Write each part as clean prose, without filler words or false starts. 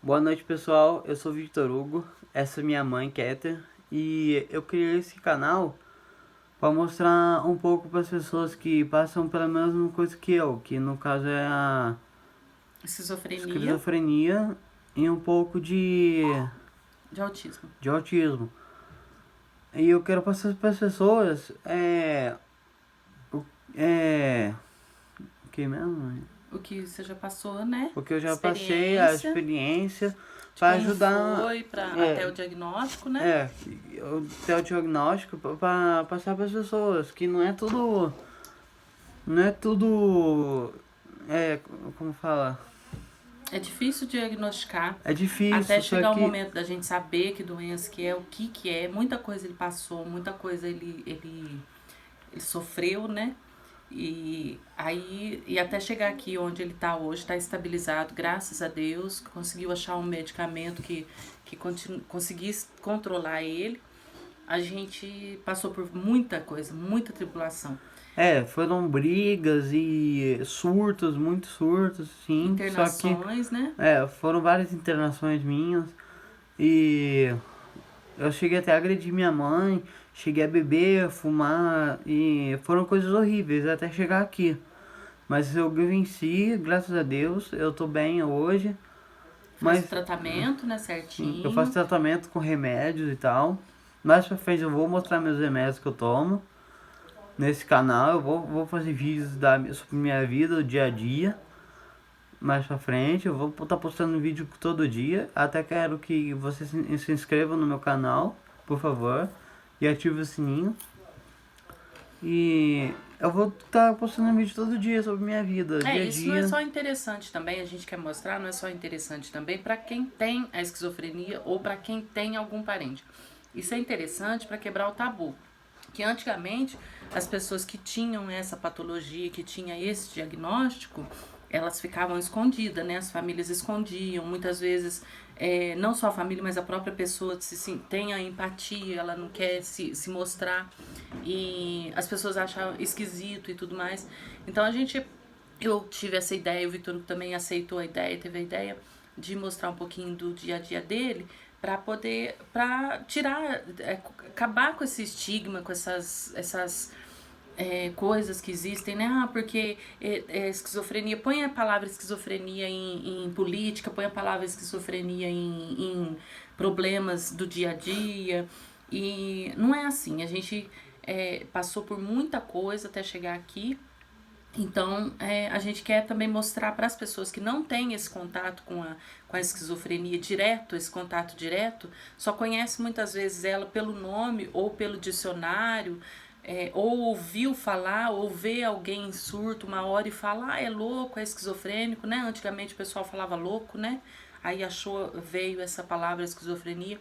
Boa noite, pessoal. Eu sou Victor Hugo, essa é minha mãe, Keter, e eu criei esse canal para mostrar um pouco para as pessoas que passam pela mesma coisa que eu, que no caso é a Esquizofrenia esquizofrenia e um pouco de autismo. de autismo. E eu quero passar para as pessoas o- é, o que mesmo? O que você já passou, né? Porque eu já passei a Experiência experiência de para como ajudar. foi até É, o diagnóstico, né? É, eu tenho o diagnóstico pra passar para as pessoas, que não é tudo, como fala, É difícil diagnosticar é até difícil, só chegar o que, momento da gente saber que doença que é, o que é. Muita coisa ele passou, muita coisa ele sofreu, né? E até chegar aqui onde ele está hoje, está estabilizado, graças a Deus, conseguiu achar um medicamento que conseguisse controlar ele. A gente passou por muita coisa, muita tribulação. foram brigas e surtos, muitos surtos, sim, só que, Internações, né? foram várias internações minhas, e eu cheguei até a agredir minha mãe, cheguei a beber, fumar, e foram coisas horríveis até chegar aqui. Mas eu venci, graças a Deus, eu tô bem hoje. Faz o Mas tratamento, né, sim, eu faço certinho. tratamento com remédios e tal. Mais pra frente eu vou mostrar meus remédios que eu tomo nesse canal. Eu vou fazer vídeos sobre minha vida, o dia a dia. Mais pra frente eu vou estar postando vídeo todo dia. Até quero que você se inscreva no meu canal, por favor. E ative o sininho. E eu vou estar postando vídeo todo dia sobre minha vida, É, dia a isso não é dia. só interessante também, a gente quer mostrar, não é só interessante também para quem tem a esquizofrenia ou para quem tem algum parente. Isso é interessante para quebrar o tabu. Que antigamente as pessoas que tinham essa patologia, que tinha esse diagnóstico, elas ficavam escondidas, né? As famílias escondiam, muitas vezes não só a família, mas a própria pessoa tem a empatia, ela não quer se mostrar e as pessoas acham esquisito e tudo mais. Então eu tive essa ideia, o Victor também aceitou a ideia, teve a ideia de mostrar um pouquinho do dia a dia dele para tirar, acabar com esse estigma, com essas coisas que existem, né? Ah, porque esquizofrenia, põe a palavra esquizofrenia em política, põe a palavra esquizofrenia em problemas do dia a dia. E não é assim, a gente passou por muita coisa até chegar aqui. Então, a gente quer também mostrar para as pessoas que não têm esse contato com a esquizofrenia direto, esse contato direto, só conhece muitas vezes ela pelo nome ou pelo dicionário, ou ouviu falar, ou vê alguém em surto uma hora e fala, é louco, é esquizofrênico, né? Antigamente o pessoal falava louco, né? Aí veio essa palavra esquizofrenia.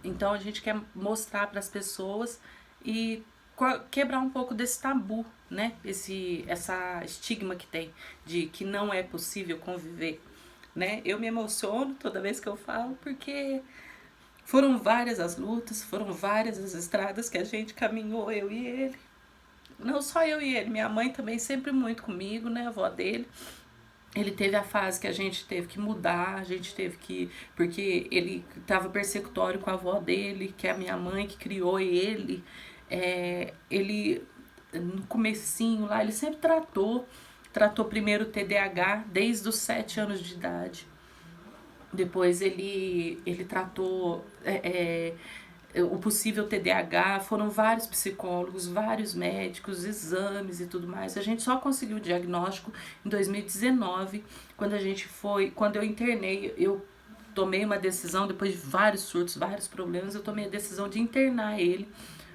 Então a gente quer mostrar para as pessoas e quebrar um pouco desse tabu, né? Essa estigma que tem de que não é possível conviver, né? Eu me emociono toda vez que eu falo porque foram várias as lutas, foram várias as estradas que a gente caminhou, eu e ele. Não só eu e ele, minha mãe também sempre muito comigo, né? A avó dele. Ele teve a fase que a gente teve que mudar, a gente teve que. Porque ele estava persecutório com a avó dele, que é a minha mãe que criou ele. Ele, no comecinho lá, ele sempre tratou primeiro o TDAH desde os 7 anos de idade. Depois ele tratou o possível TDAH, foram vários psicólogos, vários médicos, exames e tudo mais. A gente só conseguiu o diagnóstico em 2019, quando eu internei, eu tomei uma decisão, depois de vários surtos, vários problemas, eu tomei a decisão de internar ele.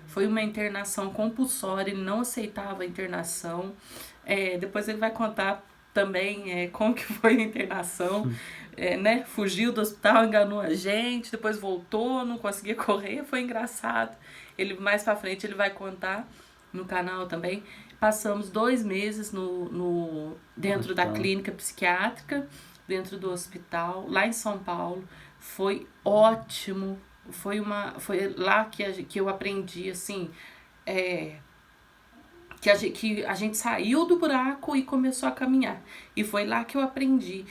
Foi uma internação compulsória, ele não aceitava a internação. Depois ele vai contar também como que foi a internação, né? Fugiu do hospital, enganou a gente, depois voltou, não conseguia correr, foi engraçado. Ele mais pra frente ele vai contar no canal também. Passamos 2 meses No dentro da hospital. clínica psiquiátrica, dentro do hospital, lá em São Paulo. Foi ótimo. Foi lá que eu aprendi assim, é, que a gente saiu do buraco e começou a caminhar. E foi lá que eu aprendi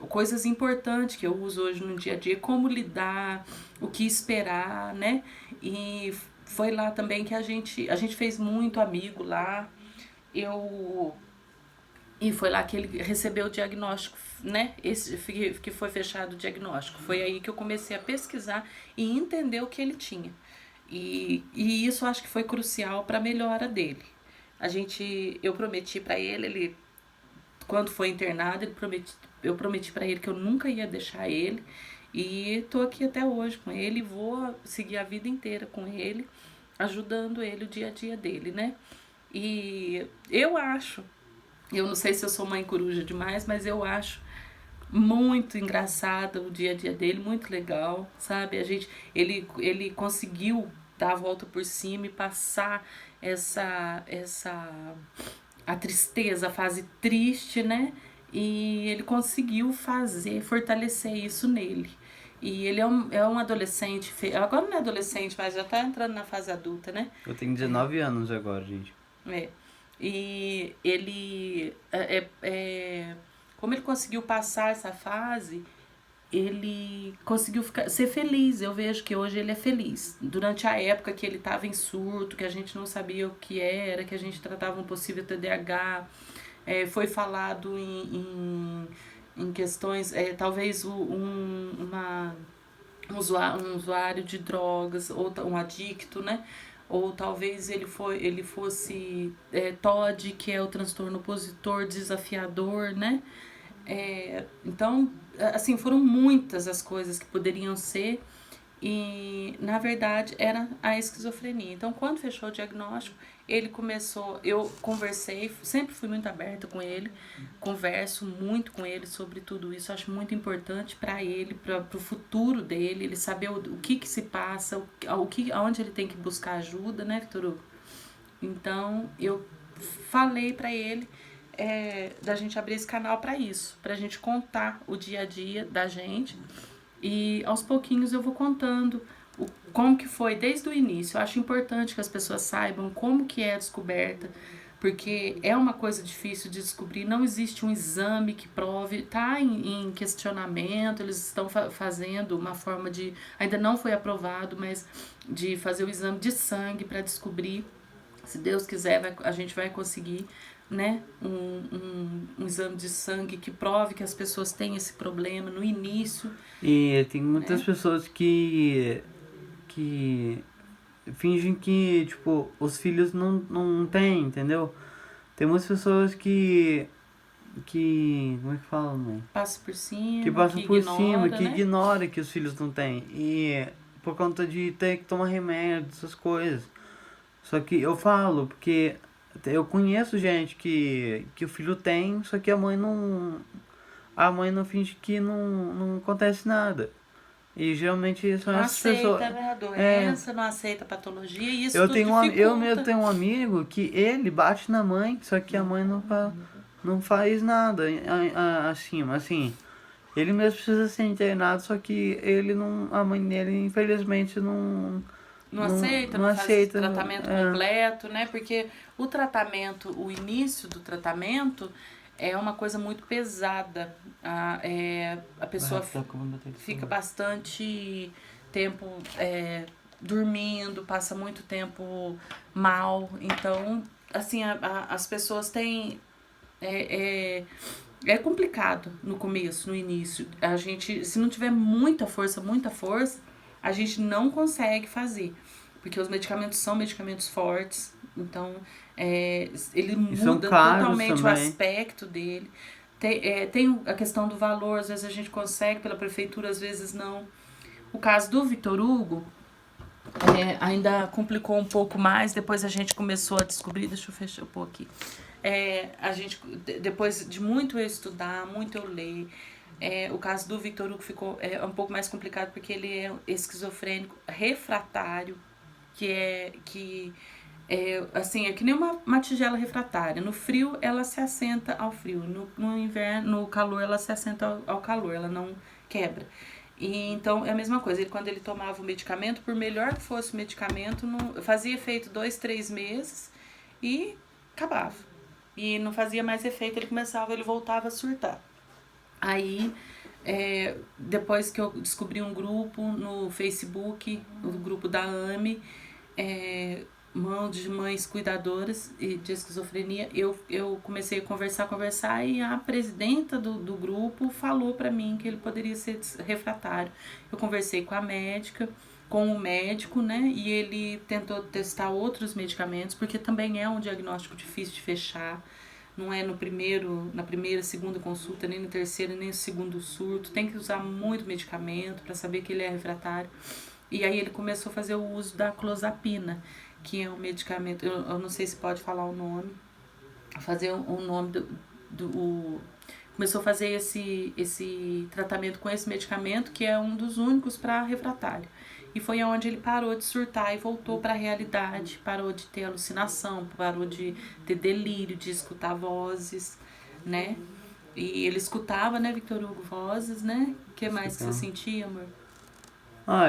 coisas importantes que eu uso hoje no dia a dia, como lidar, o que esperar, né? E foi lá também que a gente fez muito amigo lá. Eu e foi lá que ele recebeu o diagnóstico, né? Esse que foi fechado o diagnóstico. Foi aí que eu comecei a pesquisar e entender o que ele tinha. E isso acho que foi crucial para a melhora dele. Eu prometi para ele, quando foi internado, eu prometi para ele que eu nunca ia deixar ele. E tô aqui até hoje com ele, vou seguir a vida inteira com ele, ajudando ele o dia a dia dele, né? E eu não sei se eu sou mãe coruja demais, mas eu acho muito engraçado o dia a dia dele, muito legal, sabe? Ele conseguiu dar a volta por cima e passar a tristeza, a fase triste, né? E ele conseguiu fortalecer isso nele. E ele é um adolescente, agora não é adolescente, mas já tá entrando na fase adulta, né? Eu tenho 19 anos agora, gente. É. E ele, como ele conseguiu passar essa fase, ele conseguiu ser feliz. Eu vejo que hoje ele é feliz. Durante a época que ele estava em surto, que a gente não sabia o que era, que a gente tratava um possível TDAH, foi falado em questões, talvez um usuário de drogas, ou um adicto, né? Ou talvez ele fosse TOD, que é o transtorno opositor desafiador, né? Então, assim, foram muitas as coisas que poderiam ser, e na verdade era a esquizofrenia. Então, quando fechou o diagnóstico, ele começou, eu conversei, sempre fui muito aberta com ele, converso muito com ele sobre tudo isso, acho muito importante para ele, para o futuro dele, ele saber o que se passa, aonde ele tem que buscar ajuda, né, Vitor Hugo? Então, eu falei para ele da gente abrir esse canal para isso, pra gente contar o dia a dia da gente, e aos pouquinhos eu vou contando como que foi desde o início. Eu acho importante que as pessoas saibam como que é a descoberta, porque é uma coisa difícil de descobrir, não existe um exame que prove, tá em questionamento, eles estão fazendo uma forma de, ainda não foi aprovado, mas de fazer o exame de sangue para descobrir. Se Deus quiser, a gente vai conseguir, né, um exame de sangue que prove que as pessoas têm esse problema no início. E tem muitas pessoas que fingem que, tipo, os filhos não têm, entendeu? Tem muitas pessoas que como é que fala, mãe? Passa por cima, Que passam por ignora, cima, que né? ignora que os filhos não têm. E por conta de ter que tomar remédio, essas coisas. Só que eu falo, porque eu conheço gente que o filho tem, só que a mãe não finge que não acontece nada. E geralmente são Não essas aceita, pessoas. né, a doença, não aceita a patologia, e isso Eu tudo tenho eu mesmo dificulta. tenho um amigo que ele bate na mãe, só que a mãe não faz nada acima, assim. Ele mesmo precisa ser internado, só que a mãe dele infelizmente Não aceita, não não faz aceita. tratamento completo, né? Porque o início do tratamento é uma coisa muito pesada. A pessoa fica bastante tempo dormindo, passa muito tempo mal. Então, assim, as pessoas têm. É complicado no começo, no início. A gente, se não tiver muita força, a gente não consegue fazer. Porque os medicamentos são medicamentos fortes. Então, ele muda totalmente o aspecto dele. Tem a questão do valor, às vezes a gente consegue pela prefeitura, às vezes não. O caso do Vitor Hugo ainda complicou um pouco mais, depois a gente começou a descobrir, deixa eu fechar um pouco aqui. A gente, depois de muito eu estudar, muito eu ler, o caso do Vitor Hugo ficou um pouco mais complicado, porque ele é esquizofrênico refratário, assim, é que nem uma tigela refratária. No frio, ela se assenta ao frio. No inverno, no calor, ela se assenta ao calor. Ela não quebra. E, então, é a mesma coisa. Quando ele tomava o medicamento, por melhor que fosse o medicamento, fazia efeito 2, 3 meses e acabava. E não fazia mais efeito, ele voltava a surtar. Aí, depois que eu descobri um grupo no Facebook, o grupo da AME, mão de mães cuidadoras de esquizofrenia, eu comecei a conversar e a presidenta do grupo falou para mim que ele poderia ser refratário. Eu conversei com a médica, com o médico, né, e ele tentou testar outros medicamentos, porque também é um diagnóstico difícil de fechar. Não é na primeira, segunda consulta, nem no terceiro, nem no segundo surto. Tem que usar muito medicamento para saber que ele é refratário. E aí ele começou a fazer o uso da clozapina, que é um medicamento, eu não sei se pode falar o nome, fazer o nome começou a fazer esse tratamento com esse medicamento, que é um dos únicos para refratário. E foi onde ele parou de surtar e voltou para a realidade, parou de ter alucinação, parou de ter delírio, de escutar vozes, né? E ele escutava, né, Victor Hugo, vozes, né? O que mais que você sentia, amor?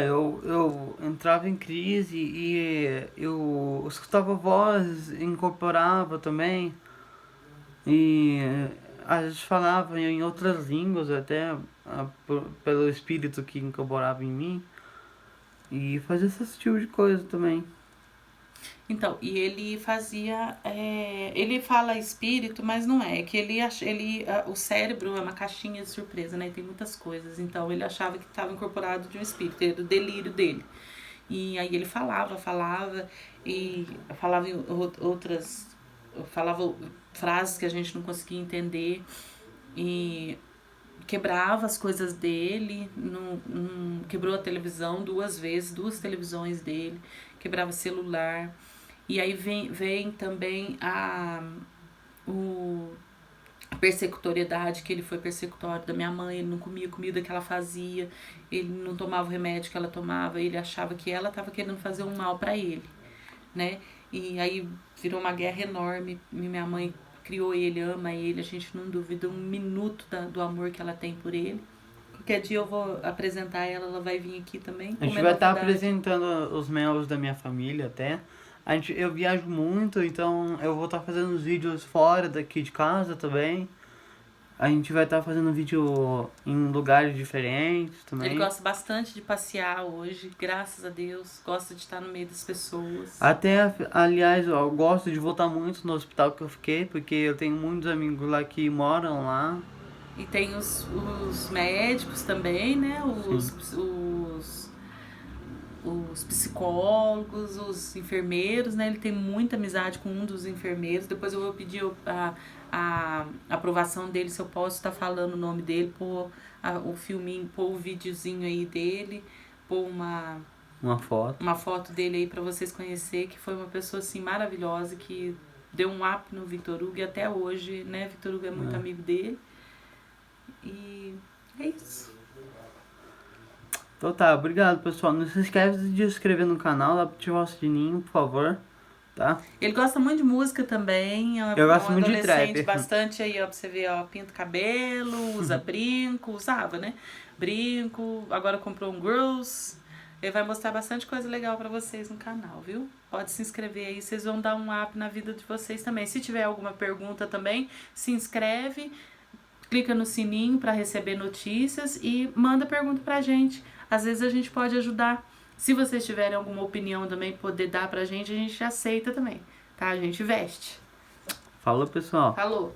Eu entrava em crise e eu escutava vozes, incorporava também. E às vezes falava em outras línguas até, pelo espírito que incorporava em mim. E fazia esse tipo de coisa também. Então, e ele fazia. Ele fala espírito, mas não é. É que o cérebro é uma caixinha de surpresa, né? E tem muitas coisas. Então, ele achava que estava incorporado de um espírito, era o delírio dele. E aí ele falava, e falava em outras. Falava frases que a gente não conseguia entender. E quebrava as coisas dele, quebrou a televisão 2 vezes, 2 televisões dele, quebrava celular. E aí vem também a persecutoriedade, que ele foi persecutório da minha mãe, ele não comia comida que ela fazia, ele não tomava o remédio que ela tomava, ele achava que ela estava querendo fazer um mal para ele, né? E aí virou uma guerra enorme, minha mãe criou ele, ama ele, a gente não duvida um minuto do amor que ela tem por ele. Qualquer dia eu vou apresentar ela vai vir aqui também. A gente vai estar apresentando os membros da minha família até. Eu viajo muito, então eu vou estar fazendo os vídeos fora daqui de casa também. A gente vai estar fazendo vídeo em lugares diferentes também. Ele gosta bastante de passear hoje, graças a Deus. Gosta de estar no meio das pessoas. Até, aliás, eu gosto de voltar muito no hospital que eu fiquei, porque eu tenho muitos amigos lá que moram lá. E tem os médicos também, né? Os psicólogos, os enfermeiros, né? Ele tem muita amizade com um dos enfermeiros. Depois eu vou pedir a aprovação dele, se eu posso estar falando o nome dele, pôr o filminho, pôr o videozinho aí dele, pôr uma foto dele aí para vocês conhecerem, que foi uma pessoa assim maravilhosa, que deu um up no Victor Hugo e até hoje, né? Victor Hugo é muito amigo dele. E é isso. Então tá, obrigado pessoal. Não se esquece de se inscrever no canal, ativar o sininho, por favor. Tá? Ele gosta muito de música também. Eu gosto muito de trap. Bastante aí, ó, pra você ver, ó, pinta cabelo, usa brinco, usava, né? Brinco, agora comprou um Girls. Ele vai mostrar bastante coisa legal pra vocês no canal, viu? Pode se inscrever aí, vocês vão dar um up na vida de vocês também. Se tiver alguma pergunta também, se inscreve, clica no sininho pra receber notícias e manda pergunta pra gente. Às vezes a gente pode ajudar. Se vocês tiverem alguma opinião também, poder dar pra gente, a gente aceita também, tá? A gente veste. Falou, pessoal. Falou.